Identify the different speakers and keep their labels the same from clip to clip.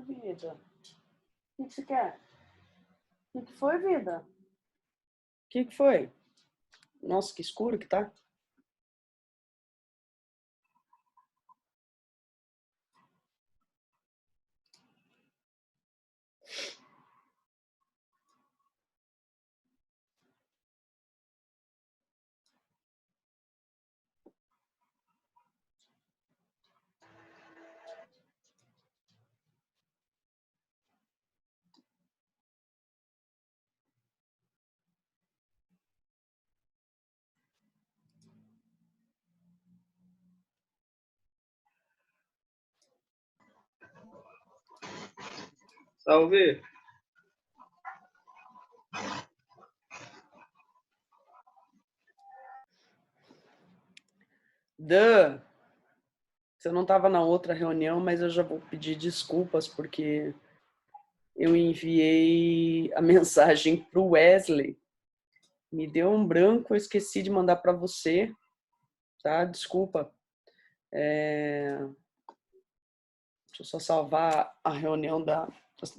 Speaker 1: Vida. O que você quer? O que foi, vida? O que foi? Nossa, que escuro que tá.
Speaker 2: Salve!
Speaker 1: Dan, você não estava na outra reunião, mas eu já vou pedir desculpas porque eu enviei a mensagem para o Wesley. Me deu um branco, eu esqueci de mandar para você, tá? Desculpa. Deixa eu só salvar a reunião da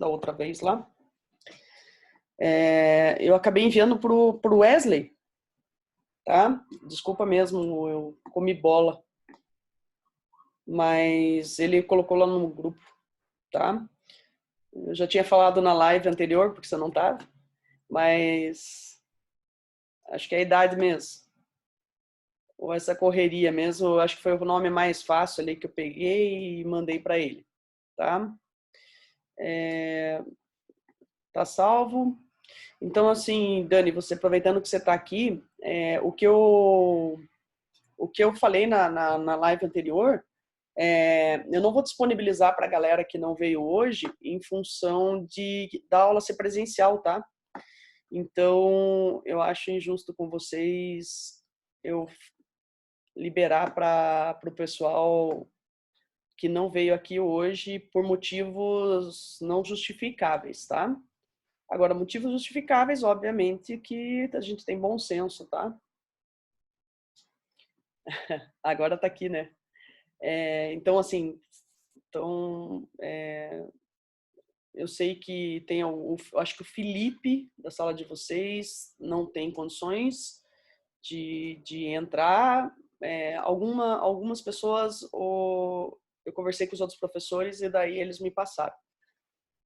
Speaker 1: outra vez lá. Eu acabei enviando para o Wesley, tá? Desculpa mesmo, eu comi bola. Mas ele colocou lá no grupo, tá? Eu já tinha falado na live anterior, porque você não estava, mas acho que é a idade mesmo. Ou essa correria mesmo, acho que foi o nome mais fácil ali que eu peguei e mandei para ele, tá? Tá salvo. Então, assim, Dani, você aproveitando que você está aqui, o que eu falei na live anterior, eu não vou disponibilizar para a galera que não veio hoje em função da aula ser presencial, tá? Então, eu acho injusto com vocês eu liberar para o pessoal que não veio aqui hoje por motivos não justificáveis, tá? Agora, motivos justificáveis, obviamente, que a gente tem bom senso, tá? Agora tá aqui, né? Então, assim, eu sei que tem acho que o Felipe da sala de vocês não tem condições de entrar. Algumas pessoas, eu conversei com os outros professores e daí eles me passaram.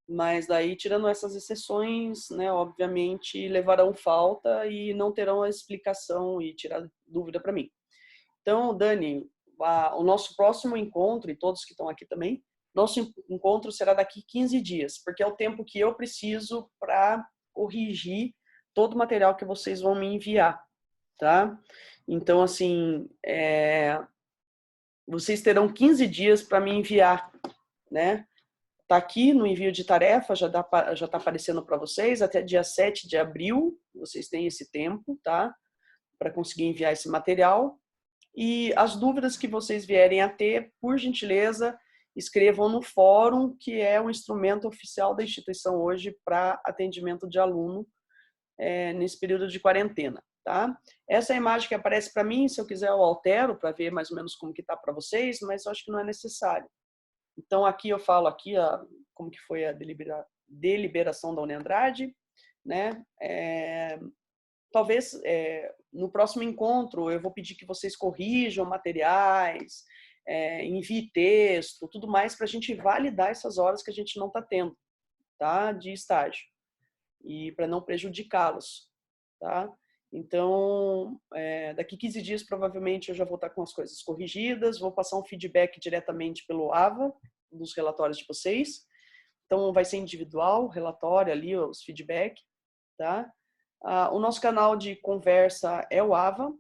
Speaker 1: Mas daí, tirando essas exceções, né, obviamente levarão falta e não terão a explicação e tirar dúvida para mim. Então, Dani, o nosso próximo encontro, e todos que estão aqui também, nosso encontro será daqui 15 dias, porque é o tempo que eu preciso para corrigir todo o material que vocês vão me enviar, tá? Então, assim, vocês terão 15 dias para me enviar, né? Tá aqui no envio de tarefa, já tá aparecendo para vocês, até dia 7 de abril, vocês têm esse tempo, tá? Para conseguir enviar esse material. E as dúvidas que vocês vierem a ter, por gentileza, escrevam no fórum, que é o instrumento oficial da instituição hoje para atendimento de aluno nesse período de quarentena, tá? Essa é a imagem que aparece para mim, se eu quiser eu altero para ver mais ou menos como que está para vocês, mas eu acho que não é necessário. Então aqui eu falo aqui como que foi a deliberação da Uniandrade, né? Talvez no próximo encontro eu vou pedir que vocês corrijam materiais, envie texto, tudo mais para a gente validar essas horas que a gente não está tendo, tá? De estágio e para não prejudicá-los, tá? Então, daqui 15 dias provavelmente eu já vou estar com as coisas corrigidas, vou passar um feedback diretamente pelo AVA dos relatórios de vocês. Então vai ser individual, relatório ali, os feedback, tá? O nosso canal de conversa é o AVA.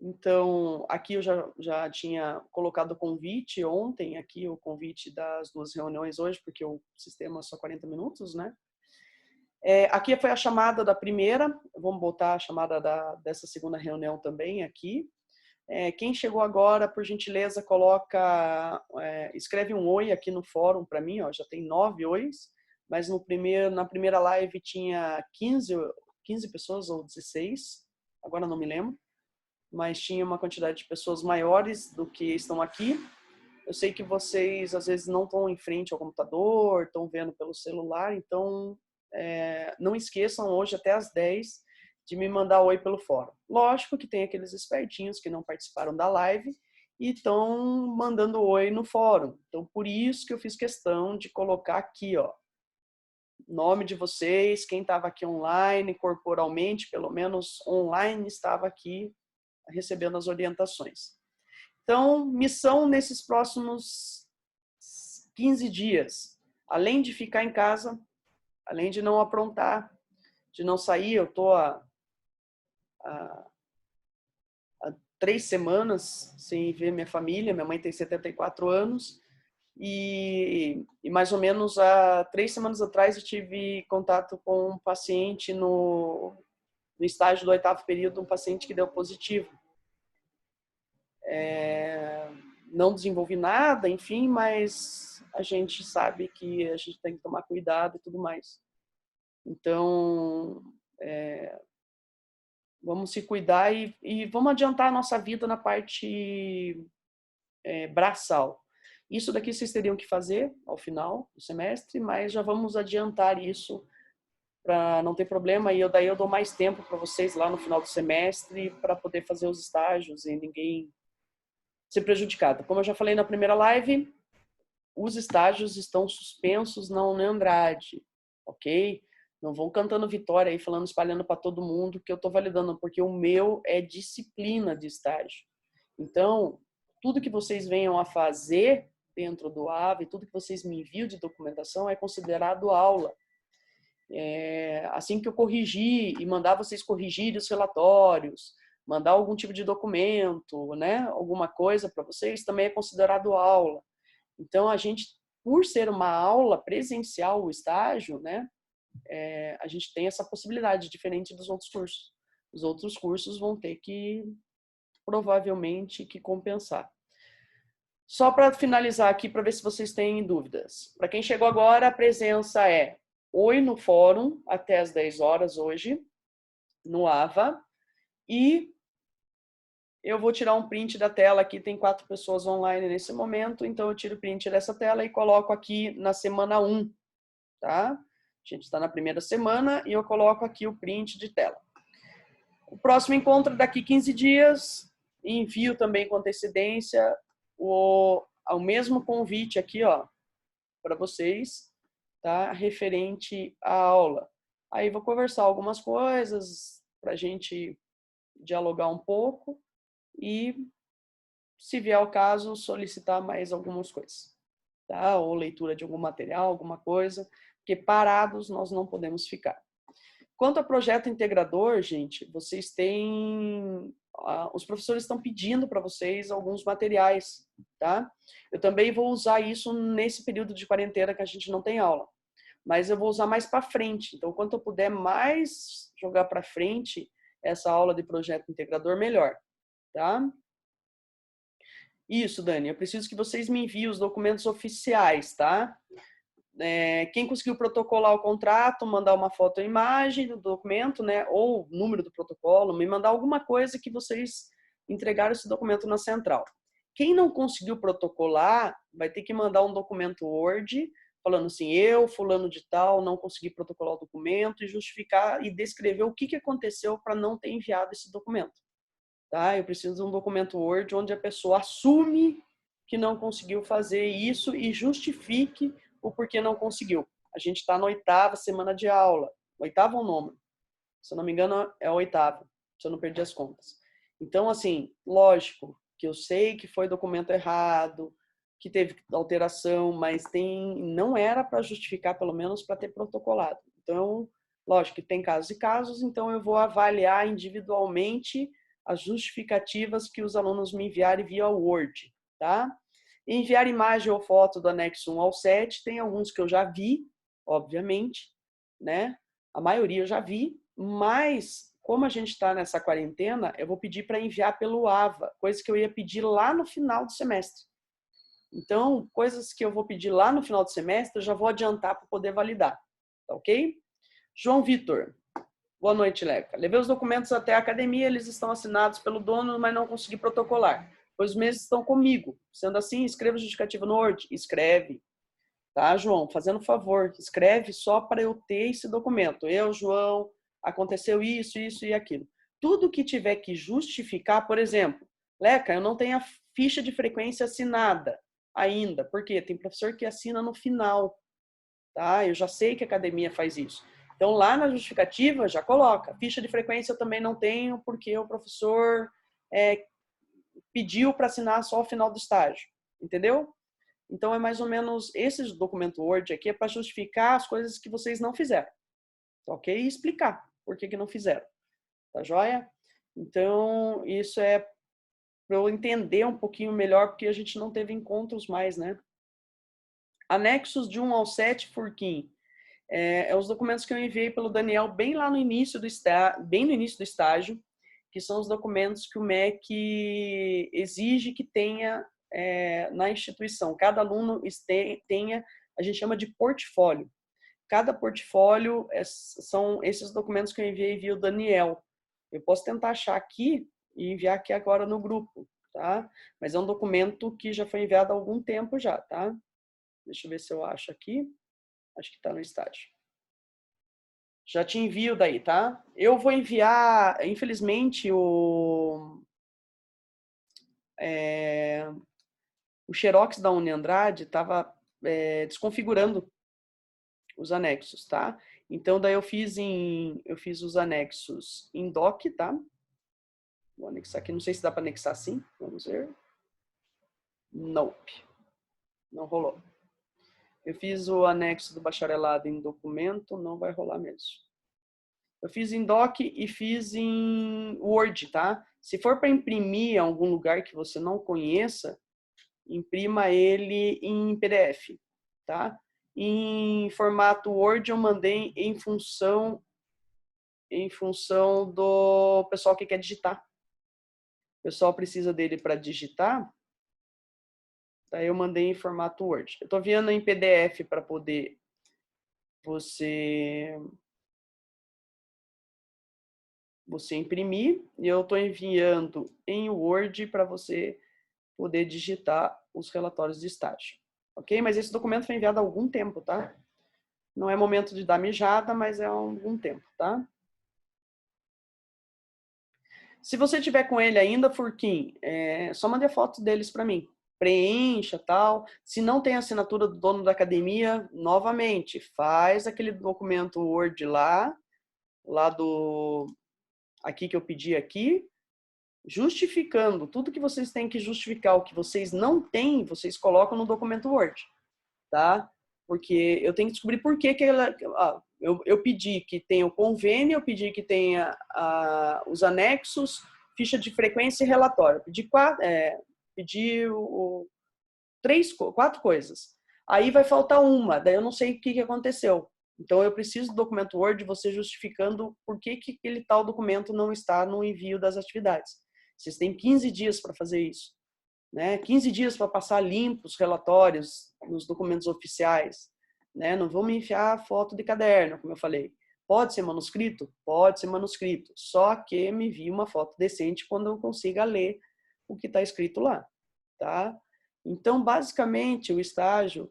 Speaker 1: Então, aqui eu já tinha colocado o convite ontem, aqui o convite das duas reuniões hoje, porque o sistema é só 40 minutos, né? Aqui foi a chamada da primeira, vamos botar a chamada dessa segunda reunião também aqui. Quem chegou agora, por gentileza, escreve um oi aqui no fórum para mim, ó, já tem 9 ois, mas na primeira live tinha 15 pessoas ou 16, agora não me lembro, mas tinha uma quantidade de pessoas maiores do que estão aqui. Eu sei que vocês, às vezes, não estão em frente ao computador, estão vendo pelo celular, então não esqueçam hoje até às 10 de me mandar oi pelo fórum. Lógico que tem aqueles espertinhos que não participaram da live e estão mandando oi no fórum. Então, por isso que eu fiz questão de colocar aqui, ó, nome de vocês, quem estava aqui online, corporalmente, pelo menos online, estava aqui recebendo as orientações. Então, missão nesses próximos 15 dias, além de ficar em casa, além de não aprontar, de não sair, eu estou há 3 semanas sem ver minha família, minha mãe tem 74 anos, e mais ou menos há 3 semanas atrás eu tive contato com um paciente no estágio do 8º período, um paciente que deu positivo. Não desenvolvi nada, enfim, mas a gente sabe que a gente tem que tomar cuidado e tudo mais. Então, vamos se cuidar e vamos adiantar a nossa vida na parte braçal. Isso daqui vocês teriam que fazer ao final do semestre, mas já vamos adiantar isso para não ter problema. E daí eu dou mais tempo para vocês lá no final do semestre para poder fazer os estágios e ninguém ser prejudicado. Como eu já falei na primeira live, os estágios estão suspensos na Uni Andrade, ok? Não vão cantando vitória aí, falando, espalhando para todo mundo que eu estou validando, porque o meu é disciplina de estágio. Então, tudo que vocês venham a fazer dentro do AVE, tudo que vocês me enviam de documentação é considerado aula. Assim que eu corrigir e mandar vocês corrigirem os relatórios, mandar algum tipo de documento, né, alguma coisa para vocês, também é considerado aula. Então, a gente, por ser uma aula presencial, o estágio, né, a gente tem essa possibilidade, diferente dos outros cursos. Os outros cursos vão ter que, provavelmente, que compensar. Só para finalizar aqui, para ver se vocês têm dúvidas. Para quem chegou agora, a presença é oi no fórum, até às 10 horas hoje, no AVA. E eu vou tirar um print da tela aqui, tem 4 pessoas online nesse momento, então eu tiro o print dessa tela e coloco aqui na semana 1, tá? A gente está na primeira semana e eu coloco aqui o print de tela. O próximo encontro é daqui 15 dias, e envio também com antecedência o mesmo convite aqui, ó, para vocês, tá? Referente à aula. Aí vou conversar algumas coisas para a gente dialogar um pouco e, se vier o caso, solicitar mais algumas coisas, tá? Ou leitura de algum material, alguma coisa, porque parados nós não podemos ficar. Quanto ao projeto integrador, gente, vocês têm... Os professores estão pedindo para vocês alguns materiais, tá? Eu também vou usar isso nesse período de quarentena que a gente não tem aula, mas eu vou usar mais para frente. Então, quanto eu puder mais jogar para frente essa aula de projeto integrador, melhor, tá? Isso, Dani, eu preciso que vocês me enviem os documentos oficiais, tá? Quem conseguiu protocolar o contrato, mandar uma foto ou imagem do documento, né, ou número do protocolo, me mandar alguma coisa que vocês entregaram esse documento na central. Quem não conseguiu protocolar, vai ter que mandar um documento Word, falando assim, eu, fulano de tal, não consegui protocolar o documento, e justificar e descrever o que aconteceu para não ter enviado esse documento. Tá? Eu preciso de um documento Word onde a pessoa assume que não conseguiu fazer isso e justifique o porquê não conseguiu. A gente está na 8ª semana de aula. 8ª ou 9ª? Se eu não me engano, é a 8ª, se eu não perdi as contas. Então, assim, lógico que eu sei que foi documento errado, que teve alteração, mas não era para justificar, pelo menos para ter protocolado. Então, lógico que tem casos e casos, então eu vou avaliar individualmente as justificativas que os alunos me enviarem via Word, tá? Enviar imagem ou foto do anexo 1 ao 7, tem alguns que eu já vi, obviamente, né? A maioria eu já vi, mas como a gente está nessa quarentena, eu vou pedir para enviar pelo AVA, coisa que eu ia pedir lá no final do semestre. Então, coisas que eu vou pedir lá no final do semestre, eu já vou adiantar para poder validar, tá ok? João Vitor. Boa noite, Leca. Levei os documentos até a academia, eles estão assinados pelo dono, mas não consegui protocolar. pois os meses estão comigo. Sendo assim, escreva justificativa no Word. Escreve. Tá, João? Fazendo um favor, escreve só para eu ter esse documento. Eu, João, aconteceu isso, isso e aquilo. Tudo que tiver que justificar, por exemplo, Leca, eu não tenho a ficha de frequência assinada ainda. Por quê? Tem professor que assina no final. Tá? Eu já sei que a academia faz isso. Então, lá na justificativa, já coloca. Ficha de frequência eu também não tenho, porque o professor pediu para assinar só ao final do estágio. Entendeu? Então, é mais ou menos esse documento Word aqui é para justificar as coisas que vocês não fizeram. Ok? E explicar por que não fizeram. Tá joia? Então, isso é para eu entender um pouquinho melhor, porque a gente não teve encontros mais, né? Anexos de 1 ao 7, Furquim. Os documentos que eu enviei pelo Daniel bem lá no início bem no início do estágio, que são os documentos que o MEC exige que tenha na instituição. Cada aluno tenha, a gente chama de portfólio. Cada portfólio são esses documentos que eu enviei via o Daniel. Eu posso tentar achar aqui e enviar aqui agora no grupo, tá? Mas é um documento que já foi enviado há algum tempo já, tá? Deixa eu ver se eu acho aqui. Acho que está no estágio. Já te envio daí, tá? Eu vou enviar, infelizmente, o Xerox da Uniandrade estava desconfigurando os anexos, tá? Então, daí eu fiz os anexos em doc, tá? Vou anexar aqui, não sei se dá para anexar assim, vamos ver. Nope, não rolou. Eu fiz o anexo do bacharelado em documento, não vai rolar mesmo. Eu fiz em doc e fiz em Word, tá? Se for para imprimir em algum lugar que você não conheça, imprima ele em PDF, tá? Em formato Word eu mandei em função do pessoal que quer digitar. O pessoal precisa dele para digitar, daí eu mandei em formato Word. Eu estou enviando em PDF para poder você imprimir, e eu estou enviando em Word para você poder digitar os relatórios de estágio. Ok? Mas esse documento foi enviado há algum tempo, tá? Não é momento de dar mijada, mas é há algum tempo, tá? Se você tiver com ele ainda, Furquim, só mande a foto deles para mim. Preencha, tal. Se não tem assinatura do dono da academia, novamente, faz aquele documento Word lá aqui que eu pedi aqui, justificando tudo que vocês têm que justificar, o que vocês não têm, vocês colocam no documento Word, tá? Porque eu tenho que descobrir por que ela... eu pedi que tenha o convênio, eu pedi que tenha os anexos, ficha de frequência e relatório. Pedi quatro coisas. Aí vai faltar uma, daí eu não sei o que aconteceu. Então, eu preciso do documento Word, você justificando por que aquele tal documento não está no envio das atividades. Vocês têm 15 dias para fazer isso, né? 15 dias para passar limpos relatórios nos documentos oficiais, né? Não vou me enfiar foto de caderno, como eu falei. Pode ser manuscrito? Pode ser manuscrito. Só que me envie uma foto decente quando eu consiga ler o que está escrito lá, tá? Então, basicamente, o estágio,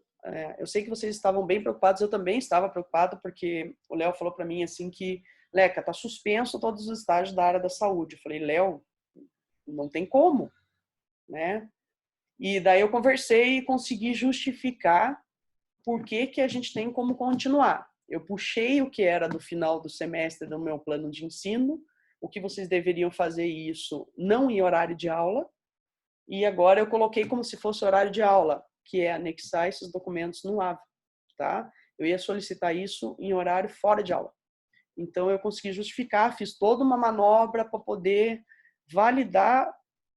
Speaker 1: eu sei que vocês estavam bem preocupados, eu também estava preocupado, porque o Léo falou para mim assim que, Leca, tá suspenso todos os estágios da área da saúde. Eu falei, Léo, não tem como, né? E daí eu conversei e consegui justificar por que a gente tem como continuar. Eu puxei o que era do final do semestre do meu plano de ensino, o que vocês deveriam fazer isso não em horário de aula, e agora eu coloquei como se fosse horário de aula, que é anexar esses documentos no AVE, tá? Eu ia solicitar isso em horário fora de aula. Então eu consegui justificar, fiz toda uma manobra para poder validar,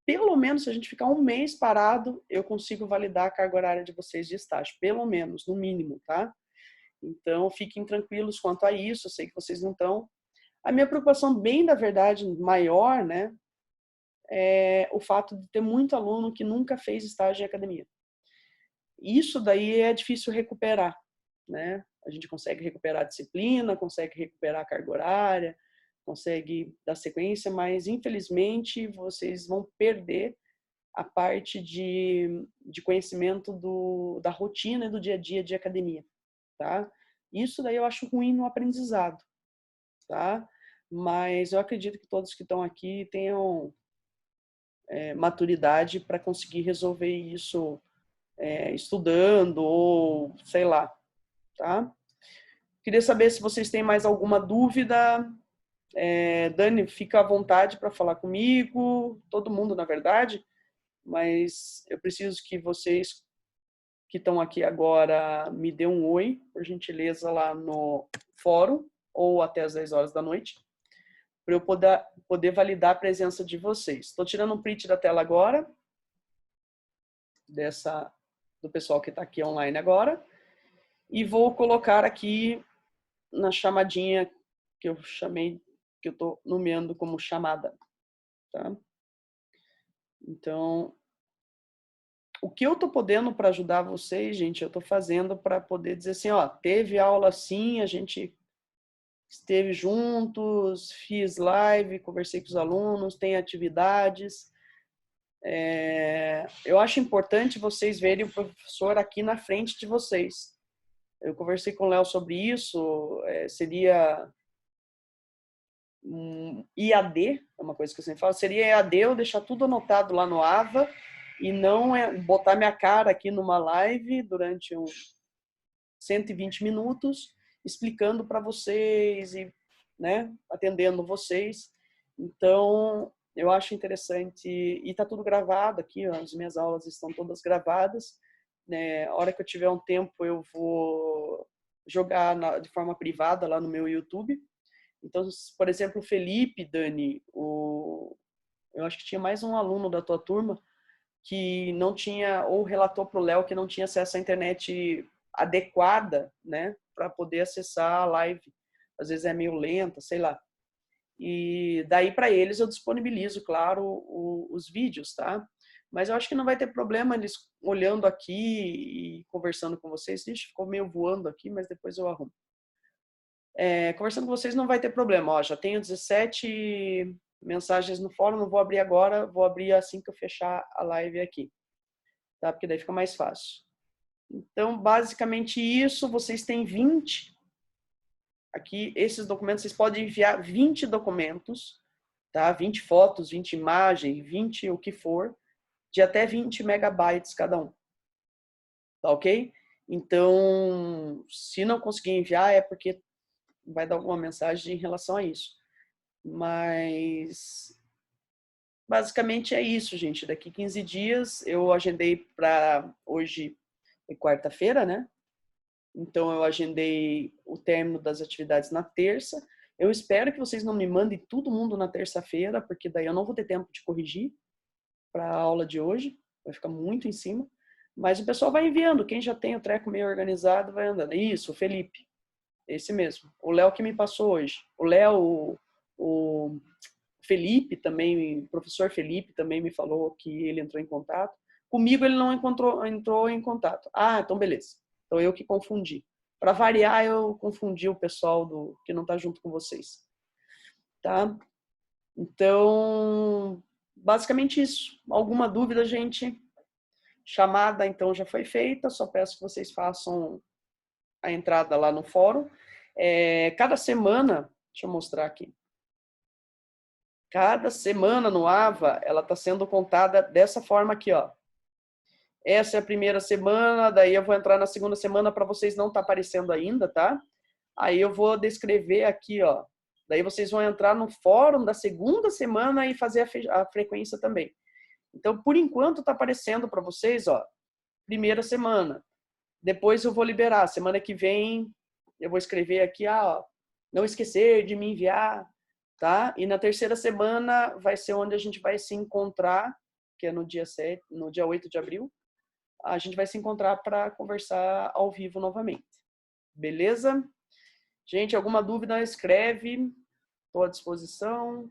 Speaker 1: pelo menos se a gente ficar um mês parado, eu consigo validar a carga horária de vocês de estágio, pelo menos, no mínimo, tá? Então fiquem tranquilos quanto a isso, eu sei que vocês não estão. A minha preocupação, bem da verdade, maior, né, é o fato de ter muito aluno que nunca fez estágio em academia. Isso daí é difícil recuperar, né? A gente consegue recuperar a disciplina, consegue recuperar a carga horária, consegue dar sequência, mas infelizmente vocês vão perder a parte de conhecimento da rotina e do dia a dia de academia, tá? Isso daí eu acho ruim no aprendizado, tá? Mas eu acredito que todos que estão aqui tenham maturidade para conseguir resolver isso estudando ou sei lá, tá? Queria saber se vocês têm mais alguma dúvida. Dani, fica à vontade para falar comigo, todo mundo, na verdade, mas eu preciso que vocês que estão aqui agora me dê um oi, por gentileza, lá no fórum, ou até às 10 horas da noite, para eu poder validar a presença de vocês. Estou tirando um print da tela agora, do pessoal que está aqui online agora, e vou colocar aqui na chamadinha que eu chamei, que eu estou nomeando como chamada. Tá? Então, o que eu estou podendo para ajudar vocês, gente, eu estou fazendo para poder dizer assim, ó, teve aula sim, a gente esteve juntos, fiz live, conversei com os alunos, tem atividades. Eu acho importante vocês verem o professor aqui na frente de vocês. Eu conversei com o Léo sobre isso, seria IAD, é uma coisa que eu sempre falo, seria EAD eu deixar tudo anotado lá no AVA e não botar minha cara aqui numa live durante uns 120 minutos explicando para vocês e, né, atendendo vocês. Então, eu acho interessante, e está tudo gravado aqui, ó, as minhas aulas estão todas gravadas, né? A hora que eu tiver um tempo eu vou jogar de forma privada lá no meu YouTube. Então, por exemplo, o Felipe, Dani, eu acho que tinha mais um aluno da tua turma que não tinha, ou relatou para o Léo que não tinha acesso à internet adequada, né, para poder acessar a live. Às vezes é meio lenta, sei lá. E daí para eles eu disponibilizo, claro, os vídeos, tá? Mas eu acho que não vai ter problema eles olhando aqui e conversando com vocês. Ixi, ficou meio voando aqui, mas depois eu arrumo. Conversando com vocês não vai ter problema. Ó, já tenho 17 mensagens no fórum, não vou abrir agora, vou abrir assim que eu fechar a live aqui, tá? Porque daí fica mais fácil. Então, basicamente isso, vocês têm 20 aqui, esses documentos, vocês podem enviar 20 documentos, tá? 20 fotos, 20 imagens, 20 o que for, de até 20 megabytes cada um, tá ok? Então, se não conseguir enviar, é porque vai dar alguma mensagem em relação a isso. Mas basicamente é isso, gente. Daqui 15 dias eu agendei para hoje é quarta-feira, né? Então eu agendei o término das atividades na terça. Eu espero que vocês não me mandem todo mundo na terça-feira, porque daí eu não vou ter tempo de corrigir para a aula de hoje. Vai ficar muito em cima. Mas o pessoal vai enviando. Quem já tem o treco meio organizado vai andando. Isso, o Felipe. Esse mesmo. O Léo que me passou hoje. O Léo, o Felipe também, o professor Felipe também me falou que ele entrou em contato. Comigo ele não entrou em contato. Ah, então beleza. Então eu que confundi. Para variar, eu confundi o pessoal que não está junto com vocês. Tá? Então, basicamente isso. Alguma dúvida, gente? Chamada, então, já foi feita. Só peço que vocês façam a entrada lá no fórum. Cada semana, deixa eu mostrar aqui. Cada semana no AVA, ela está sendo contada dessa forma aqui, ó. Essa é a primeira semana, daí eu vou entrar na segunda semana para vocês não tá aparecendo ainda, tá? Aí eu vou descrever aqui, ó. Daí vocês vão entrar no fórum da segunda semana e fazer a frequência também. Então, por enquanto, tá aparecendo para vocês, ó, primeira semana. Depois eu vou liberar. Semana que vem eu vou escrever aqui, ó, não esquecer de me enviar, tá? E na terceira semana vai ser onde a gente vai se encontrar, que é no dia 7, no dia 8 de abril. A gente vai se encontrar para conversar ao vivo novamente. Beleza? Gente, alguma dúvida, escreve. Estou à disposição.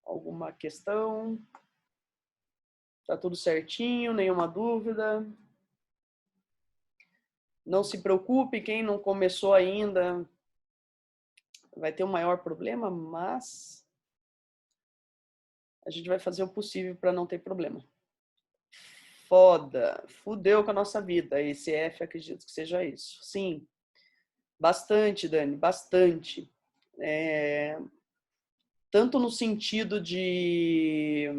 Speaker 1: Alguma questão? Tá tudo certinho, nenhuma dúvida. Não se preocupe, quem não começou ainda vai ter um maior problema, mas a gente vai fazer o possível para não ter problema. foda, fudeu com a nossa vida. Esse F, acredito que seja isso. Sim, bastante, Dani, bastante. Tanto no sentido de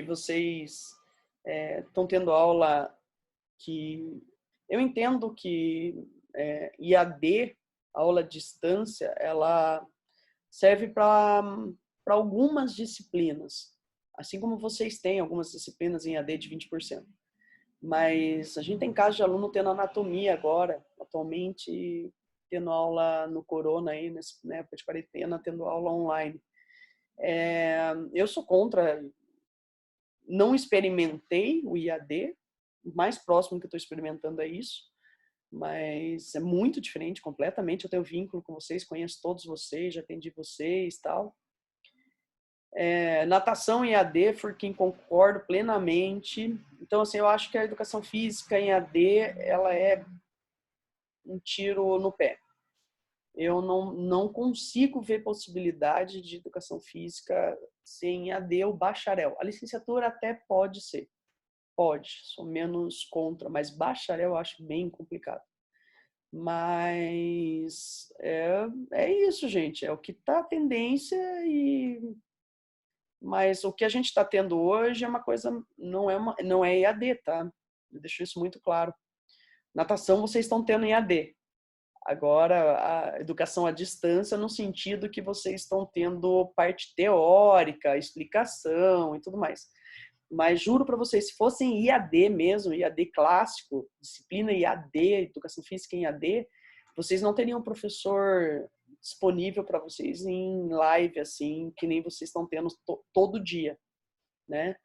Speaker 1: vocês estão tendo aula que eu entendo que IAD, aula à distância, ela serve para algumas disciplinas, assim como vocês têm algumas disciplinas em AD de 20%. Mas a gente tem casos de aluno tendo anatomia agora, atualmente tendo aula no corona aí, na época de quarentena, tendo aula online. Eu sou contra, não experimentei o IAD, o mais próximo que eu estou experimentando é isso, mas é muito diferente completamente. Eu tenho vínculo com vocês, conheço todos vocês, já atendi vocês, tal. Natação em AD, por quem concordo plenamente. Então, assim, eu acho que a educação física em AD, ela é um tiro no pé. Eu não consigo ver possibilidade de educação física sem AD ou bacharel. A licenciatura até pode ser, pode, sou menos contra, mas bacharel eu acho bem complicado. Mas é isso, gente, é o que está a tendência mas o que a gente está tendo hoje é uma coisa, não é EAD, tá? Eu deixo isso muito claro. Natação vocês estão tendo em EAD. Agora, a educação à distância, no sentido que vocês estão tendo parte teórica, explicação e tudo mais. Mas juro para vocês, se fossem IAD mesmo, IAD clássico, disciplina IAD, educação física em IAD, vocês não teriam professor disponível para vocês em live, assim, que nem vocês estão tendo todo dia, né?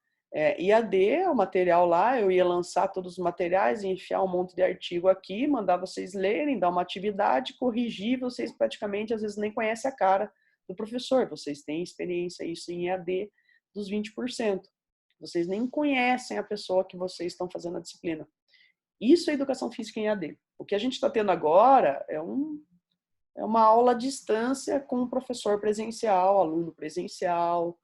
Speaker 1: IAD, o material lá, eu ia lançar todos os materiais, enfiar um monte de artigo aqui, mandar vocês lerem, dar uma atividade, corrigir, vocês praticamente às vezes nem conhecem a cara do professor, vocês têm experiência isso em IAD dos 20%. Vocês nem conhecem a pessoa que vocês estão fazendo a disciplina. Isso é educação física em EAD. O que a gente está tendo agora é uma aula à distância com o professor presencial, aluno presencial.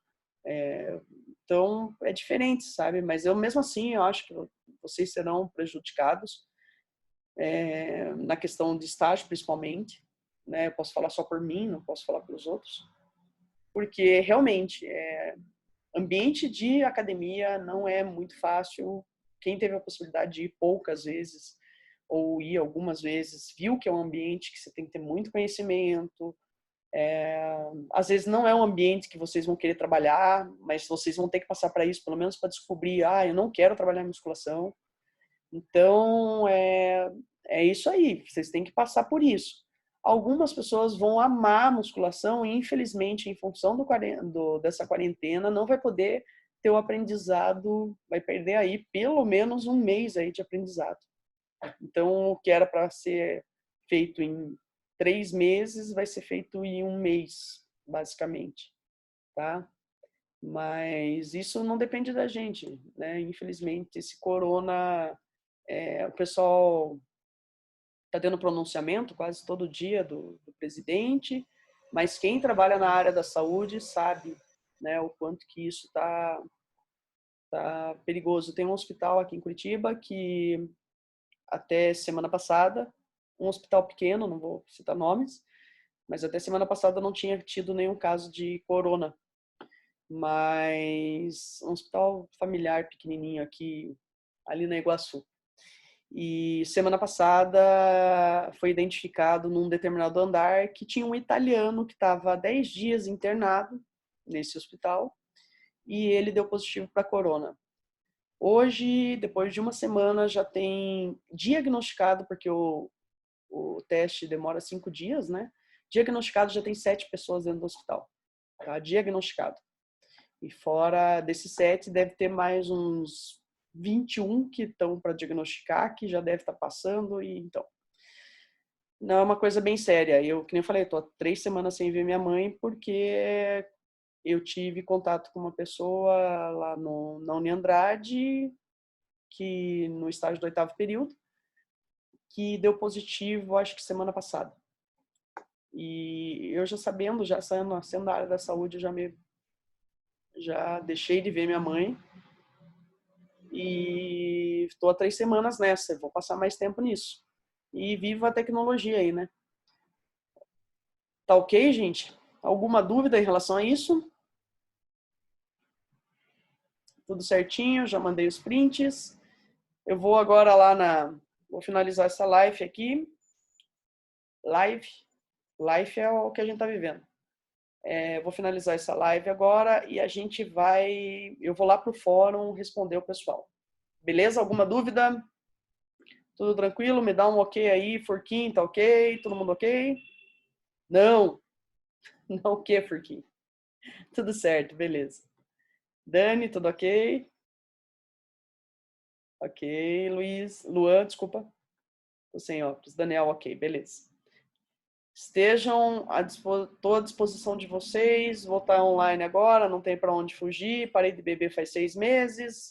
Speaker 1: Então, é diferente, sabe? Mas eu, mesmo assim, eu acho que vocês serão prejudicados na questão de estágio, principalmente. Né? Eu posso falar só por mim, não posso falar pelos outros. Porque, realmente, ambiente de academia não é muito fácil. Quem teve a possibilidade de ir poucas vezes ou ir algumas vezes, viu que é um ambiente que você tem que ter muito conhecimento. Às vezes não é um ambiente que vocês vão querer trabalhar, mas vocês vão ter que passar para isso, pelo menos para descobrir, eu não quero trabalhar em musculação. Então, é isso aí, vocês têm que passar por isso. Algumas pessoas vão amar a musculação e, infelizmente, em função dessa quarentena, não vai poder ter o aprendizado, vai perder aí pelo menos um mês aí de aprendizado. Então, o que era para ser feito em 3 meses vai ser feito em um mês, basicamente, tá? Mas isso não depende da gente, né? Infelizmente, esse corona, o pessoal está tendo pronunciamento quase todo dia do presidente, mas quem trabalha na área da saúde sabe, né, o quanto que isso tá perigoso. Tem um hospital aqui em Curitiba que até semana passada, um hospital pequeno, não vou citar nomes, mas até semana passada não tinha tido nenhum caso de corona. Mas um hospital familiar pequenininho aqui, ali na Iguaçu. E semana passada foi identificado num determinado andar que tinha um italiano que estava há 10 dias internado nesse hospital e ele deu positivo para corona. Hoje, depois de uma semana, já tem diagnosticado, porque o teste demora 5 dias, né? Diagnosticado já tem 7 pessoas dentro do hospital. Tá? Diagnosticado. E fora desses 7, deve ter mais uns 21 que estão para diagnosticar, que já deve estar passando. E então, não é uma coisa bem séria. Eu, que nem eu falei, estou há 3 semanas sem ver minha mãe, porque eu tive contato com uma pessoa lá na Uniandrade, que no estágio do 8º período, que deu positivo, acho que semana passada. E eu já sabendo, já sendo da área da saúde, eu já me Já deixei de ver minha mãe. E estou há 3 semanas nessa. Vou passar mais tempo nisso. E viva a tecnologia aí, né? Tá ok, gente? Alguma dúvida em relação a isso? Tudo certinho, já mandei os prints. Eu vou agora lá Vou finalizar essa live aqui. Live é o que a gente tá vivendo. Vou finalizar essa live agora e a gente vai... Eu vou lá pro fórum responder o pessoal. Beleza? Alguma dúvida? Tudo tranquilo? Me dá um ok aí, Forquinho, tá ok? Todo mundo ok? Não, não o que, Forquinho? Tudo certo, beleza. Dani, tudo ok? Ok, Luiz. Luan, desculpa. Tô sem óculos. Daniel, ok, beleza. Estou à disposição de vocês. Vou estar online agora, não tem para onde fugir. Parei de beber faz 6 meses.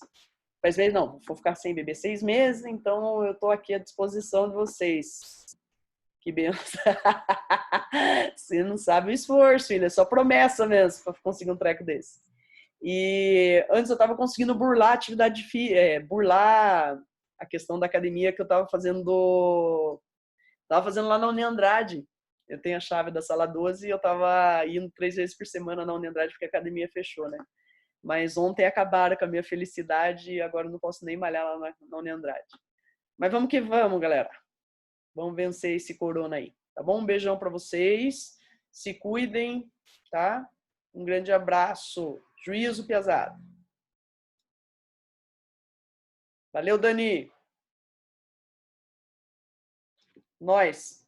Speaker 1: Faz meses não, vou ficar sem beber 6 meses, então eu estou aqui à disposição de vocês. Que benção. Você não sabe o esforço, filha, é só promessa mesmo para conseguir um treco desse. E antes eu estava conseguindo burlar a atividade burlar a questão da academia que eu estava fazendo lá na Uniandrade. Eu tenho a chave da sala 12 e eu estava indo 3 vezes por semana na Uniandrade porque a academia fechou, né? Mas ontem acabaram com a minha felicidade e agora eu não posso nem malhar lá na Uniandrade. Mas vamos que vamos, galera. Vamos vencer esse corona aí, tá bom? Um beijão para vocês. Se cuidem, tá? Um grande abraço. Juízo, pesado. Valeu, Dani. Nós.